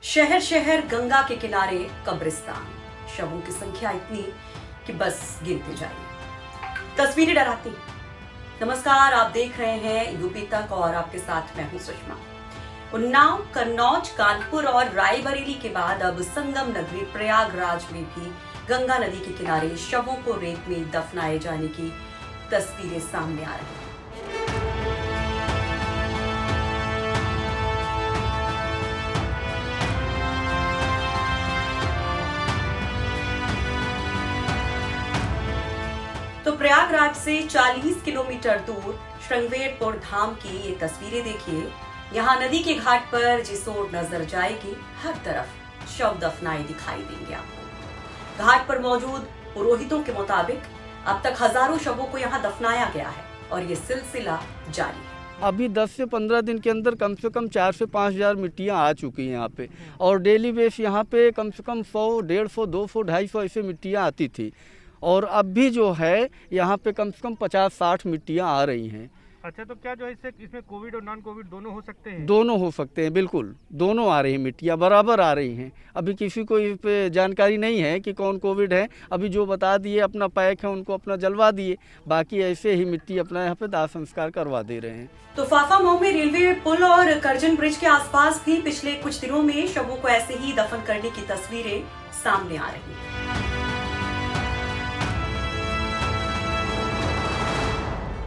शहर शहर गंगा के किनारे कब्रिस्तान, शवों की संख्या इतनी कि बस गिनते जाइए। तस्वीरें डराती। नमस्कार, आप देख रहे हैं यूपी तक और आपके साथ मैं हूं सुषमा। उन्नाव, कन्नौज, कानपुर और रायबरेली के बाद अब संगम नगरी प्रयागराज में भी गंगा नदी के किनारे शवों को रेत में दफनाए जाने की तस्वीरें सामने आ रही हैं। तो प्रयागराज से 40 किलोमीटर दूर श्रृंगवेरपुर धाम की ये तस्वीरें देखिए। यहाँ नदी के घाट पर जिस ओर नजर जाएगी, हर तरफ शव दफनाए दिखाई देंगे आपको। घाट पर मौजूद पुरोहितों के मुताबिक अब तक हजारों शवों को यहाँ दफनाया गया है और ये सिलसिला जारी है। अभी 10 से 15 दिन के अंदर कम से कम 4 से 5 हजार मिट्टियाँ आ चुकी हैं यहाँ पे, और डेली बेस यहाँ पे कम से कम 100, 150, 200, 250 ऐसे मिट्टियाँ आती थी, और अब भी जो है यहाँ पे कम से कम 50-60 मिट्टियाँ आ रही हैं। अच्छा, तो क्या जो है इसमें कोविड और नॉन कोविड दोनों हो सकते हैं? दोनों हो सकते हैं, बिल्कुल दोनों आ रही हैं, मिट्टियाँ बराबर आ रही हैं। अभी किसी को इस पे जानकारी नहीं है कि कौन कोविड है। अभी जो बता दिए अपना पैक है उनको अपना जलवा दिए, बाकी ऐसे ही मिट्टी अपना यहाँ पे दाह संस्कार करवा दे रहे हैं। तो फाफामऊ में रेलवे पुल और करजन ब्रिज के आसपास भी पिछले कुछ दिनों में शवों को ऐसे ही दफन करने की तस्वीरें सामने आ रही हैं।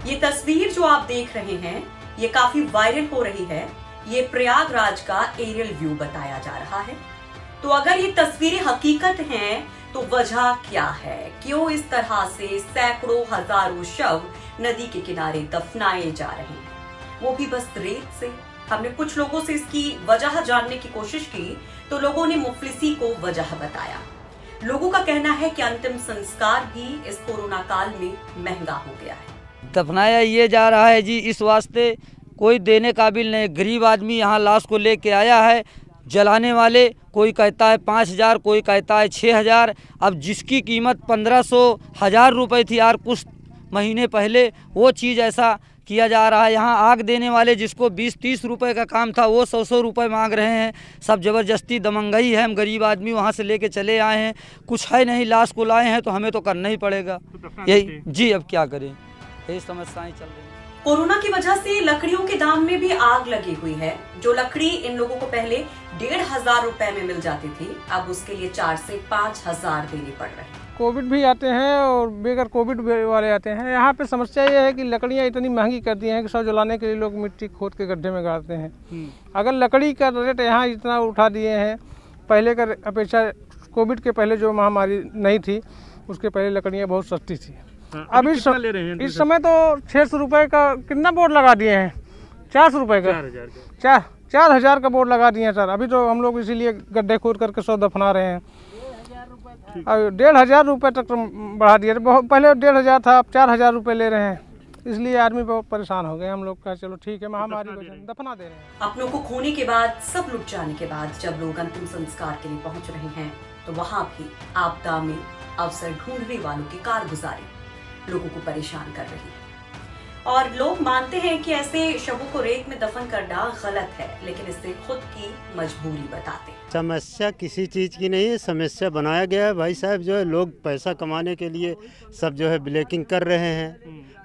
ये तस्वीर जो आप देख रहे हैं, ये काफी वायरल हो रही है। ये प्रयागराज का एरियल व्यू बताया जा रहा है। तो अगर ये तस्वीरें हकीकत हैं, तो वजह क्या है? क्यों इस तरह से सैकड़ों हजारों शव नदी के किनारे दफनाए जा रहे हैं, वो भी बस रेत से? हमने कुछ लोगों से इसकी वजह जानने की कोशिश की, तो लोगों ने मुफलिसी को वजह बताया। लोगों का कहना है कि अंतिम संस्कार भी इस कोरोना काल में महंगा हो गया है। दफनाया ये जा रहा है जी, इस वास्ते कोई देने काबिल नहीं। गरीब आदमी यहाँ लाश को लेके आया है। जलाने वाले कोई कहता है 5,000, कोई कहता है 6,000। अब जिसकी कीमत 1,500-1,000 रुपये थी यार कुछ महीने पहले, वो चीज़ ऐसा किया जा रहा है। यहाँ आग देने वाले जिसको 20-30 रुपये का काम था, वो 100-100 रुपये मांग रहे हैं। सब ज़बरदस्ती दमंगई है। हम गरीब आदमी वहाँ से लेके चले आए हैं, कुछ है नहीं, लाश को लाए हैं तो हमें तो करना ही पड़ेगा यही जी। अब क्या करें, यही समस्याएं चल रही हैं। कोरोना की वजह से लकड़ियों के दाम में भी आग लगी हुई है। जो लकड़ी इन लोगों को पहले 1,500 रुपए में मिल जाती थी, अब उसके लिए 4 से 5,000 देने पड़ रहे हैं। कोविड भी आते हैं और बेगर कोविड वाले आते हैं। यहाँ पे समस्या ये है कि लकड़ियाँ इतनी महंगी कर दी हैं कि सब जलाने के लिए लोग मिट्टी खोद के गड्ढे में गाड़ते हैं। अगर लकड़ी का रेट यहाँ इतना उठा दिए हैं, पहले का अपेक्षा कोविड के पहले जो महामारी नहीं थी उसके पहले लकड़ियाँ बहुत सस्ती थी। अभी ले रहे हैं इस समय तो 600 रुपये का कितना बोर्ड लगा दिए हैं, 400 रुपये का, 4,000 का बोर्ड लगा दिए हैं सर। अभी तो हम लोग इसीलिए गड्ढे खोद करके सब दफना रहे हैं। अब 1,500 रुपये तक बढ़ा दिए। बहुत पहले 1,500 था, अब 4,000 रुपये ले रहे हैं। इसलिए आदमी बहुत परेशान हो गए। हम लोग का चलो ठीक है, महामारी को दफना दे रहे हैं। अपनों को खोने के बाद, सब लुट जाने के बाद जब लोग अंतिम संस्कार के लिए पहुंच रहे हैं, तो वहां भी आपदा में अवसर ढूंढने वालों की कारगुजारी लोगों को परेशान कर रही है। और लोग मानते हैं कि ऐसे शवों को रेत में दफन करना गलत है, लेकिन इसे खुद की मजबूरी बताते हैं। समस्या किसी चीज़ की नहीं है, समस्या बनाया गया है भाई साहब। जो है लोग पैसा कमाने के लिए सब जो है ब्लैकिंग कर रहे हैं,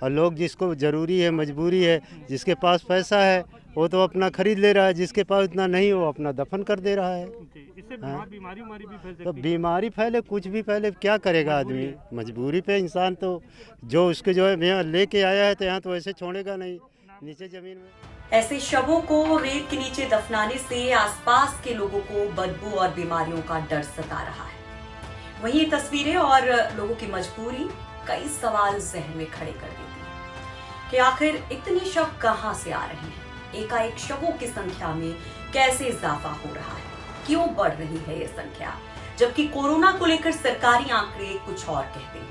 और लोग जिसको ज़रूरी है, मजबूरी है, जिसके पास पैसा है वो तो अपना खरीद ले रहा है, जिसके पास इतना नहीं वो अपना दफन कर दे रहा है। इससे बीमारी भी फैल सकती है। तो बीमारी फैले, कुछ भी फैले, क्या करेगा आदमी? मजबूरी पे इंसान तो जो उसके जो है लेके आया है तो यहाँ तो ऐसे छोड़ेगा नहीं नीचे ज़मीन में। ऐसे शवों को रेत के नीचे दफनाने से आसपास के लोगों को बदबू और बीमारियों का डर सता रहा है। वहीं ये तस्वीरें और लोगों की मजबूरी कई सवाल जहन में खड़े कर देती है कि आखिर इतने शव कहां से आ रहे हैं? एकाएक शवों की संख्या में कैसे इजाफा हो रहा है? क्यों बढ़ रही है ये संख्या, जबकि कोरोना को लेकर सरकारी आंकड़े कुछ और कहते हैं?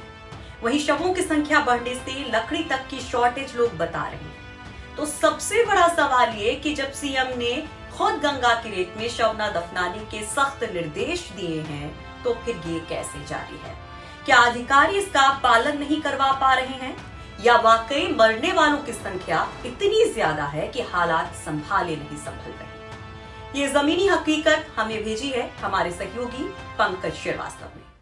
वहीं शवों की संख्या बढ़ने से लकड़ी तक की शॉर्टेज लोग बता रहे हैं। तो सबसे बड़ा सवाल ये कि जब सीएम ने खुद गंगा की रेत में शव न दफनाने के सख्त निर्देश दिए हैं, तो फिर ये कैसे जारी है? क्या अधिकारी इसका पालन नहीं करवा पा रहे हैं, या वाकई मरने वालों की संख्या इतनी ज्यादा है कि हालात संभाले नहीं संभल रहे? ये जमीनी हकीकत हमें भेजी है हमारे सहयोगी पंकज श्रीवास्तव ने।